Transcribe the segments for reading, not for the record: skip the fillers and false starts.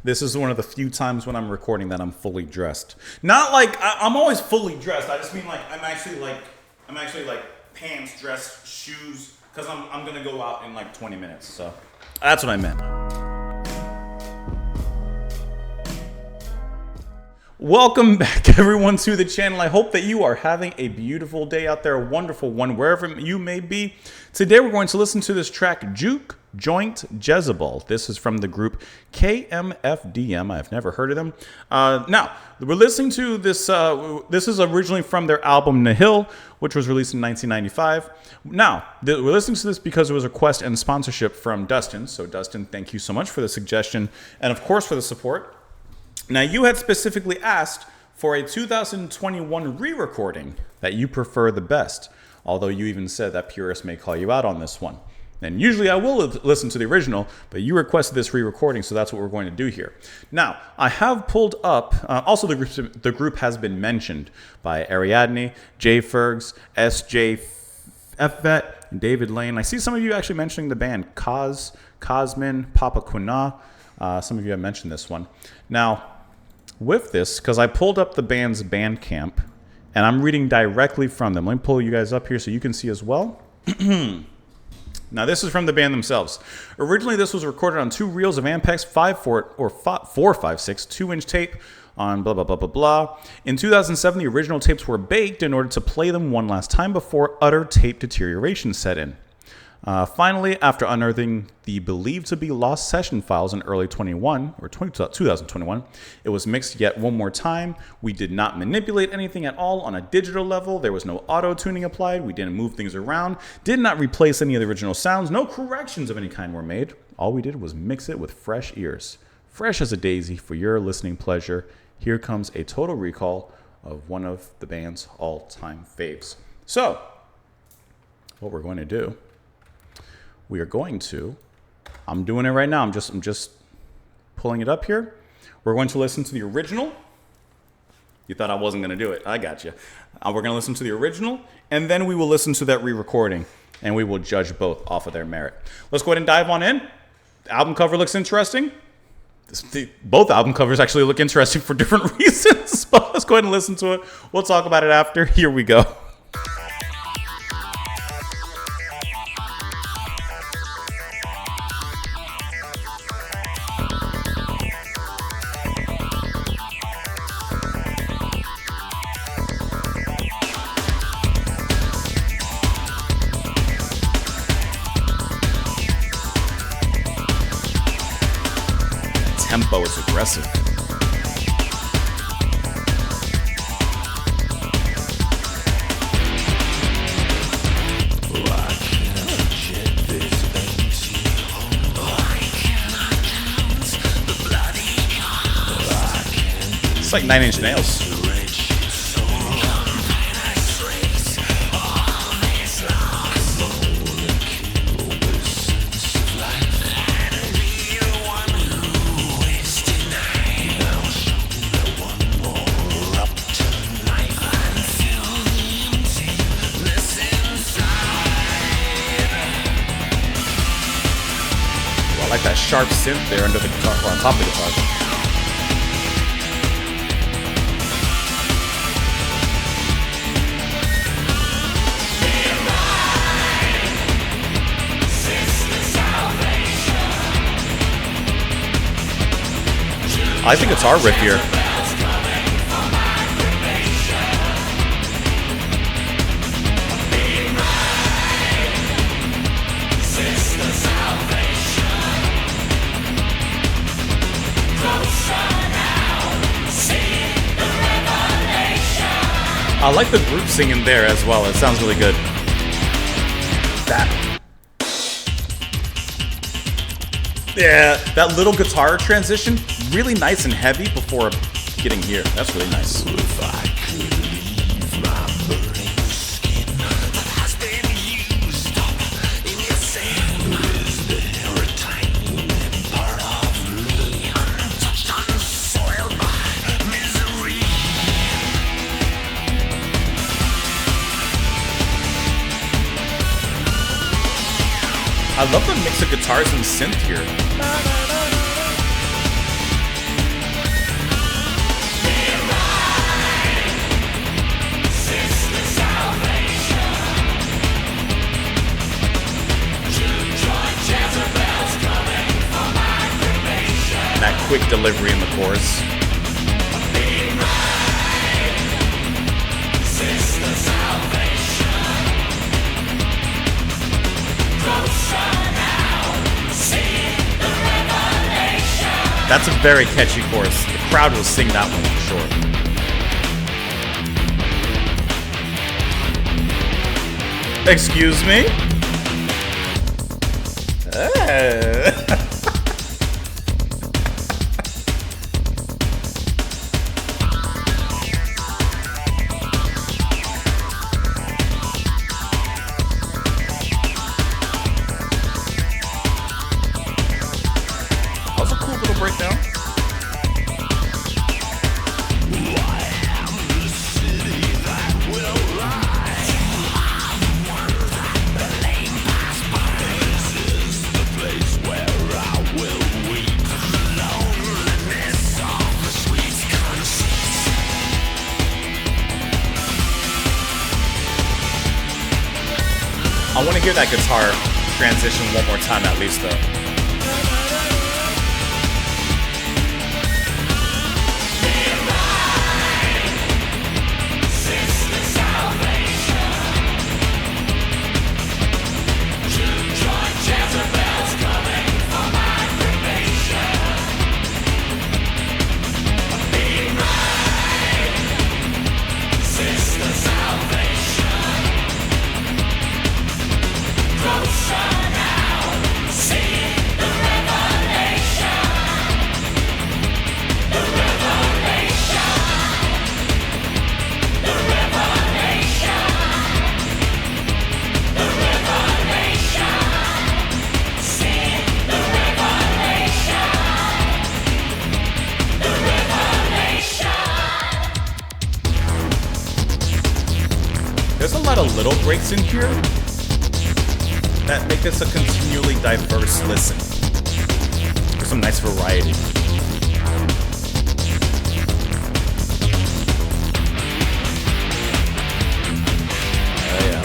This is one of the few times when I'm recording that I'm fully dressed. Not like I'm always fully dressed. I just mean like I'm actually like pants, dress, shoes, because I'm gonna go out in like 20 minutes. So that's what I meant. Welcome back, everyone, to the channel. I hope that you are having a beautiful day out there, a wonderful one, wherever you may be. Today, we're going to listen to this track, Juke, Joint, Jezebel. This is from the group KMFDM. I've never heard of them. Now, we're listening to this. This is originally from their album Nihil, which was released in 1995. Now, we're listening to this because it was a request and sponsorship from Dustin. So, Dustin, thank you so much for the suggestion and, of course, for the support. Now, you had specifically asked for a 2021 re-recording that you prefer the best, although you even said that purists may call you out on this one. And usually I will listen to the original, but you requested this re-recording, so that's what we're going to do here. Now, I have pulled up, also the group has been mentioned by Ariadne, J. Fergs, S.J. Fvet, David Lane. I see some of you actually mentioning the band Cosmin, Papa Kuna. Some of you have mentioned this one. Now, with this, because I pulled up the band's Bandcamp, and I'm reading directly from them. Let me pull you guys up here so you can see as well. Now, this is from the band themselves. Originally, this was recorded on 2 reels of Ampex 456 2-inch tape on blah, blah, blah, blah, blah. In 2007, the original tapes were baked in order to play them one last time before utter tape deterioration set in. Finally, after unearthing the believed to be lost session files in early 2021, it was mixed yet one more time. We did not manipulate anything at all on a digital level. There was no auto-tuning applied. We didn't move things around. Did not replace any of the original sounds. No corrections of any kind were made. All we did was mix it with fresh ears. Fresh as a daisy for your listening pleasure. Here comes a total recall of one of the band's all-time faves. So, what we're going to do, we are going to, I'm doing it right now. I'm just pulling it up here. We're going to listen to the original. You thought I wasn't going to do it. I got you. We're going to listen to the original, and then we will listen to that re-recording, and we will judge both off of their merit. Let's go ahead and dive on in. The album cover looks interesting. Both album covers actually look interesting for different reasons, but let's go ahead and listen to it. We'll talk about it after. Here we go. Tempo is aggressive. It's like 9 Inch Nails. I like that sharp synth there under the guitar, or on top of the guitar. I think it's our riff here. I like the group singing there as well. It sounds really good. That little guitar transition, really nice and heavy before getting here. That's really nice. If I could leave my burning skin that has been used up in your sand, is there a tiny part of me untouched, unsoiled by misery? I love the mix of guitars and synth here. quick delivery in the chorus. That's a very catchy chorus. The crowd will sing that one for sure. Excuse me? That was a cool little breakdown. I want to hear that guitar transition one more time at least though. There's a lot of little breaks in here that make this a continually diverse listen. There's some nice variety. Oh yeah.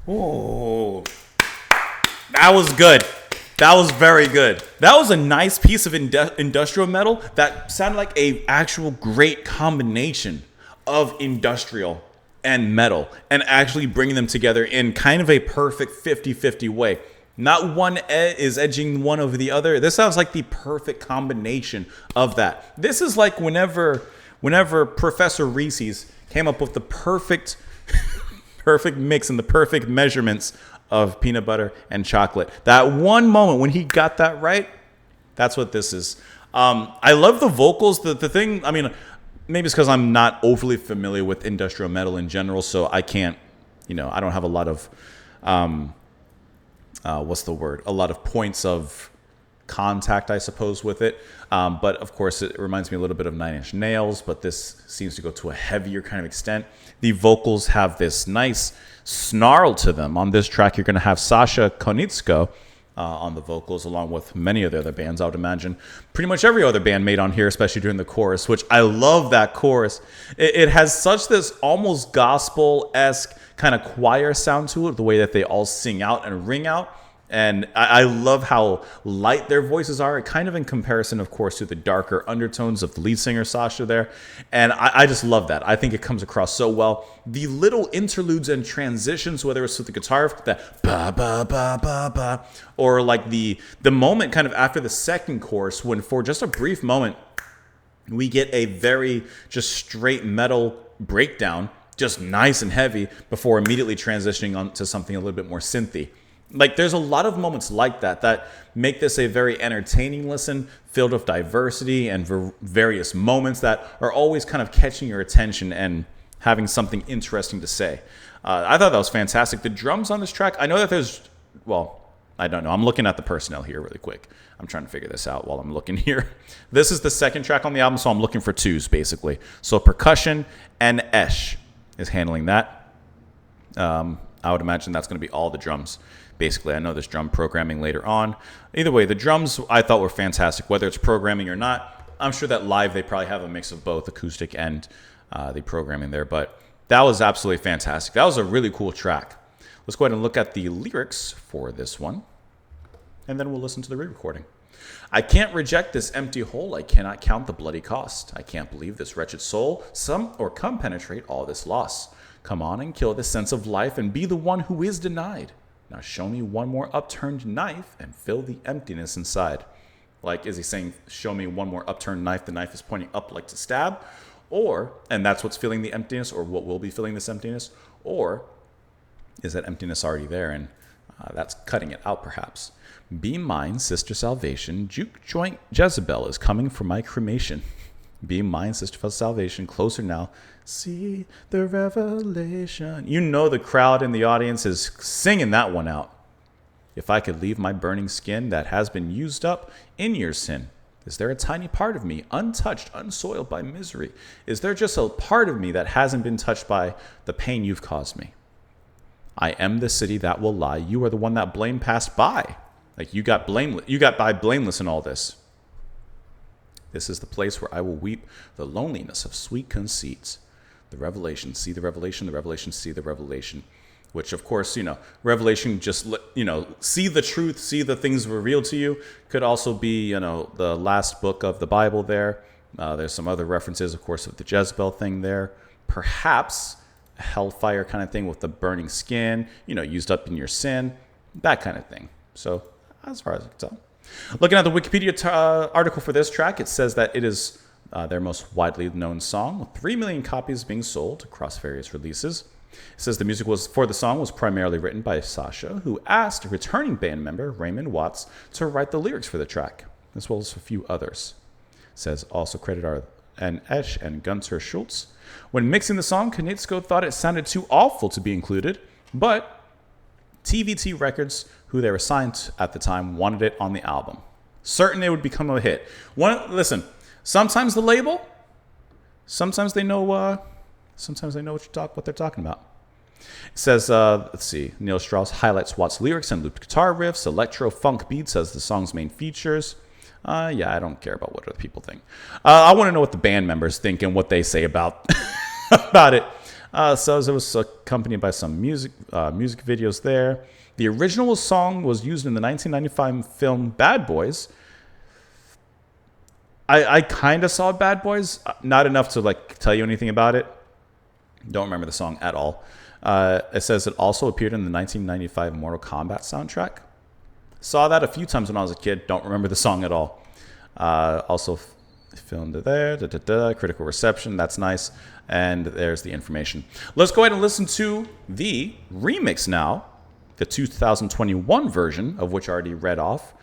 Oh, that was good. That was very good. That was a nice piece of industrial metal that sounded like a actual great combination of industrial and metal and actually bringing them together in kind of a perfect 50-50 way. Not one is edging one over the other. This sounds like the perfect combination of that. This is like whenever Professor Reese's came up with the perfect mix and the perfect measurements of peanut butter and chocolate. That one moment when he got that right, that's what this is. I love the vocals. The thing, I mean, maybe it's because I'm not overly familiar with industrial metal in general, so I can't, I don't have a lot of, what's the word? A lot of points of contact, I suppose, with it. But of course, it reminds me a little bit of Nine Inch Nails, but this seems to go to a heavier kind of extent. The vocals have this nice snarl to them. On this track, you're going to have Sasha Konitsko on the vocals, along with many of the other bands, I would imagine. Pretty much every other band made on here, especially during the chorus, which I love that chorus. It has such this almost gospel-esque kind of choir sound to it, the way that they all sing out and ring out. And I love how light their voices are, kind of in comparison, of course, to the darker undertones of the lead singer, Sasha, there. And I just love that. I think it comes across so well. The little interludes and transitions, whether it's with the guitar, that ba-ba-ba-ba-ba, or like the moment kind of after the second chorus, when for just a brief moment, we get a very just straight metal breakdown, just nice and heavy, before immediately transitioning on to something a little bit more synthy. Like, there's a lot of moments like that make this a very entertaining listen, filled with diversity and various moments that are always kind of catching your attention and having something interesting to say. I thought that was fantastic. The drums on this track, I know that there's, well, I don't know. I'm looking at the personnel here really quick. I'm trying to figure this out while I'm looking here. This is the second track on the album, so I'm looking for twos, basically. So percussion and Esh is handling that. I would imagine that's going to be all the drums, basically. I know there's drum programming later on. Either way, the drums I thought were fantastic, whether it's programming or not. I'm sure that live they probably have a mix of both acoustic and the programming there, but that was absolutely fantastic. That was a really cool track. Let's go ahead and look at the lyrics for this one, and then we'll listen to the re-recording. I can't reject this empty hole. I cannot count the bloody cost. I can't believe this wretched soul. Come penetrate all this loss. Come on and kill this sense of life and be the one who is denied. Now show me one more upturned knife and fill the emptiness inside. Like, is he saying, show me one more upturned knife? The knife is pointing up like to stab. Or, and that's what's filling the emptiness, or what will be filling this emptiness. Or is that emptiness already there and that's cutting it out perhaps? Be mine, sister salvation. Juke joint Jezebel is coming for my cremation. Be mine, sister for salvation. Closer now. See the revelation. You know the crowd in the audience is singing that one out. If I could leave my burning skin that has been used up in your sin, is there a tiny part of me untouched, unsoiled by misery? Is there just a part of me that hasn't been touched by the pain you've caused me? I am the city that will lie. You are the one that blame passed by. Like you got by blameless in all this. This is the place where I will weep the loneliness of sweet conceits. The revelation, see the revelation, the revelation, see the revelation. Which, of course, revelation, just, see the truth, see the things revealed to you. Could also be, the last book of the Bible there. There's some other references, of course, of the Jezebel thing there. Perhaps a hellfire kind of thing with the burning skin, used up in your sin, that kind of thing. So, as far as I can tell. Looking at the Wikipedia article for this track, it says that it is their most widely known song, with 3 million copies being sold across various releases. It says the music for the song was primarily written by Sasha, who asked returning band member Raymond Watts to write the lyrics for the track, as well as a few others. It says also credit are Esh and Gunter Schultz. When mixing the song, Knitsko thought it sounded too awful to be included, but TVT Records, who they were signed at the time, wanted it on the album. Certain it would become a hit. Listen, sometimes the label, sometimes they know what they're talking about. It says, let's see, Neil Strauss highlights Watts' lyrics and looped guitar riffs, electro funk beats as the song's main features. I don't care about what other people think. I want to know what the band members think and what they say about about it. So it was accompanied by some music videos there. The original song was used in the 1995 film Bad Boys. I kind of saw Bad Boys, not enough to tell you anything about it. Don't remember the song at all. It says it also appeared in the 1995 Mortal Kombat soundtrack. Saw that a few times when I was a kid. Don't remember the song at all. Also filmed it there. Critical reception. That's nice. And there's the information. Let's go ahead and listen to the remix now. The 2021 version, of which I already read off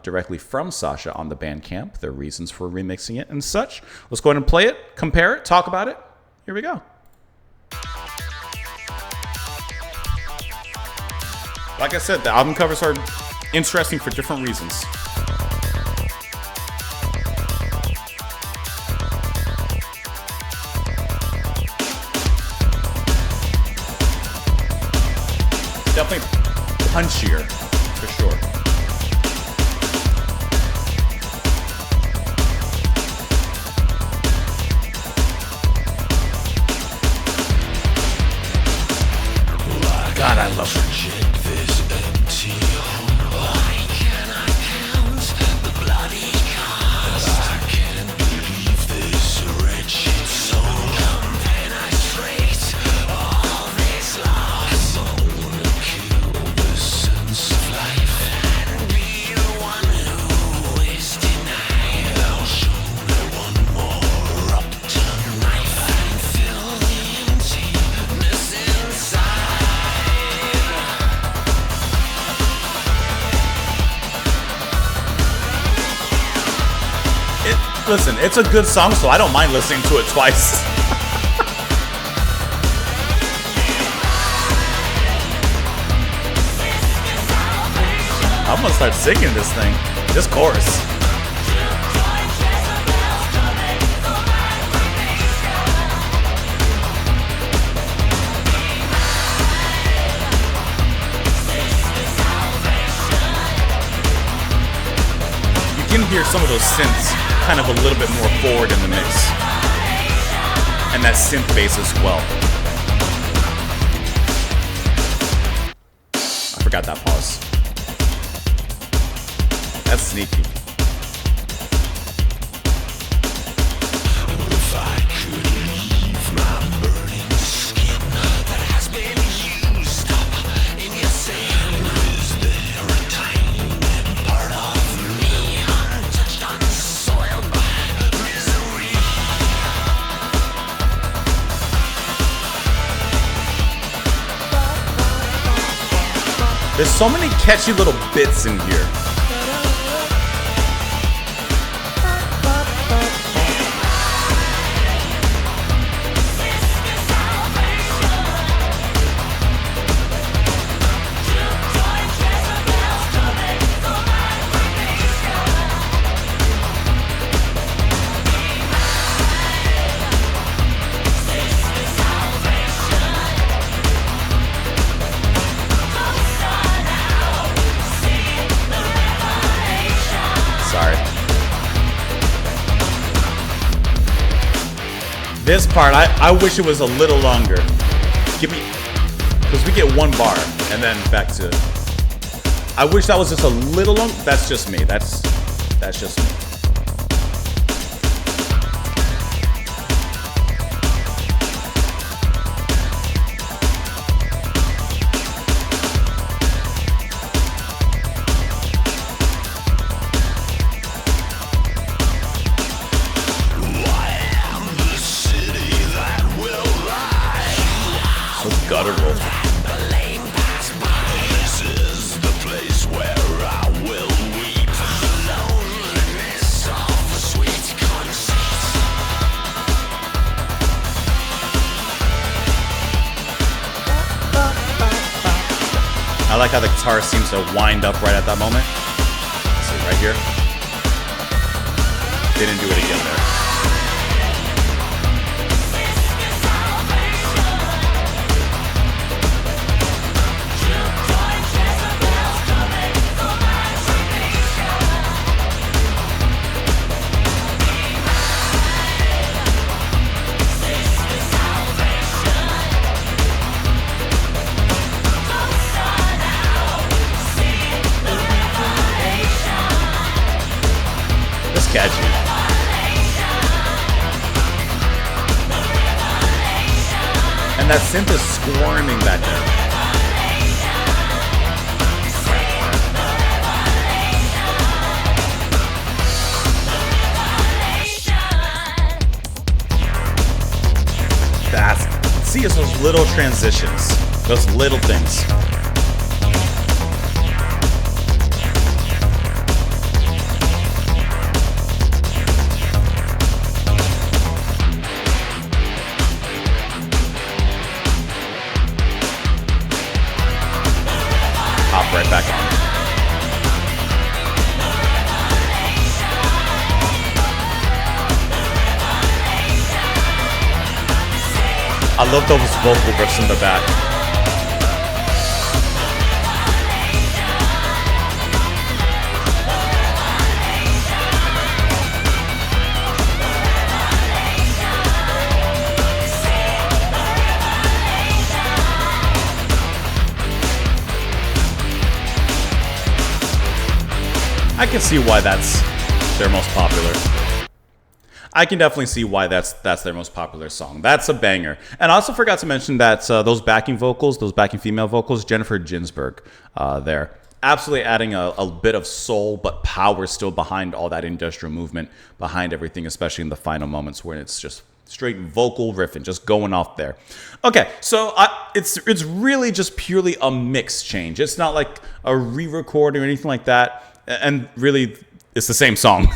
directly from Sasha on the Bandcamp. Their reasons for remixing it and such. Let's go ahead and play it, compare it, talk about it. Here we go. Like I said, the album covers are interesting for different reasons. Definitely punchier, for sure. God, I love it. Listen, it's a good song, so I don't mind listening to it twice. I'm gonna start singing this thing. This chorus. You can hear some of those synths kind of a little bit more forward in the mix. And that synth bass as well. I forgot that pause. That's sneaky. If I could leave my burning skin that has been used up in your sin, is there a tiny part of me untouched, unsoiled by misery? There's so many catchy little bits in here. This part, I wish it was a little longer. Give me, because we get one bar and then back to. I wish that was just a little long. That's just me. That's just me. Guttural. This is the place where I will weep the loneliness of sweet conceit. I like how the guitar seems to wind up right at that moment. See, right here. Didn't do it again there. Catchy. And that synth is squirming back there. See, it's those little transitions, those little things. Right back on. I love those vocal riffs in the back. I can see why that's their most popular. I can definitely see why that's their most popular song. That's a banger. And I also forgot to mention that those backing vocals, those backing female vocals, Jennifer Ginsburg there. Absolutely adding a bit of soul, but power still behind all that industrial movement, behind everything, especially in the final moments where it's just straight vocal riffing, just going off there. Okay, so it's really just purely a mix change. It's not like a re-recording or anything like that. And really, it's the same song.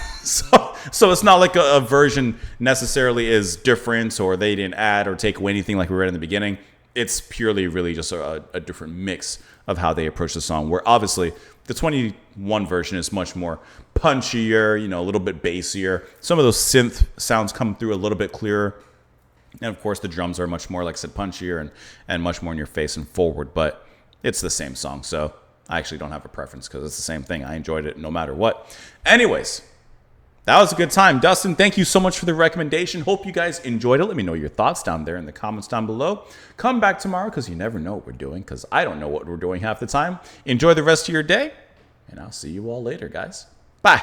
So it's not like a version necessarily is different or they didn't add or take away anything like we read in the beginning. it's purely really just a different mix of how they approach the song, where obviously the 21 version is much more punchier, a little bit bassier. Some of those synth sounds come through a little bit clearer. And of course the drums are much more, like I said, punchier and much more in your face and forward, but it's the same song. So I actually don't have a preference because it's the same thing. I enjoyed it no matter what. Anyways, that was a good time. Dustin, thank you so much for the recommendation. Hope you guys enjoyed it. Let me know your thoughts down there in the comments down below. Come back tomorrow because you never know what we're doing, because I don't know what we're doing half the time. Enjoy the rest of your day, and I'll see you all later, guys. Bye.